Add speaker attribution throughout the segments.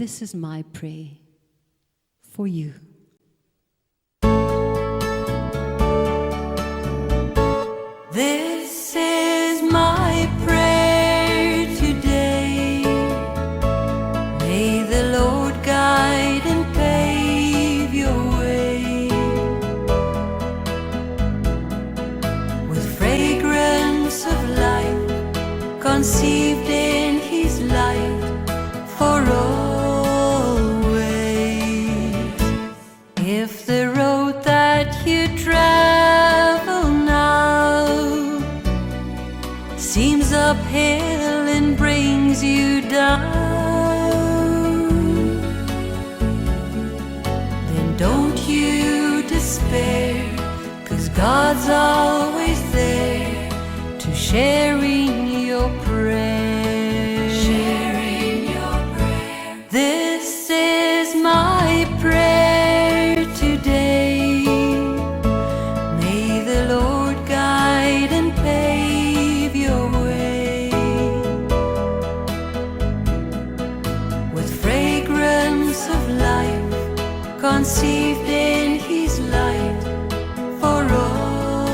Speaker 1: this is my prayer for you.
Speaker 2: This is my prayer today. May the Lord guide and pave your way with fragrance of life conceived in His light for always. If the road that you travel now seems uphill and brings you down, then don't you despair, 'cause God's always there to share in your prayer. Sharing your prayer. This is my prayer today. May the Lord guide and pave your way with fragrance of life conceived in His light for always.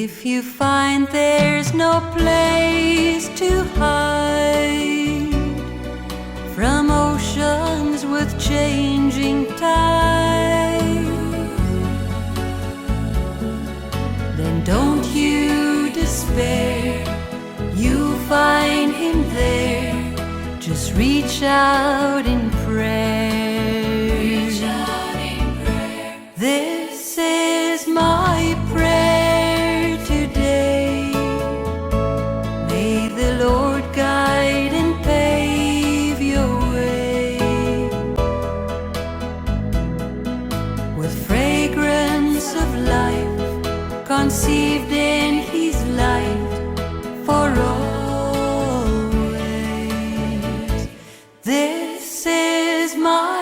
Speaker 2: If you find there's no place to hide from oceans with changing tide, then don't you despair, you'll find Him there. Just reach out in prayer. Reach out in prayer. This is my prayer today. May the Lord guide and pave your way with fragrance of life conceived in His light for always. This is my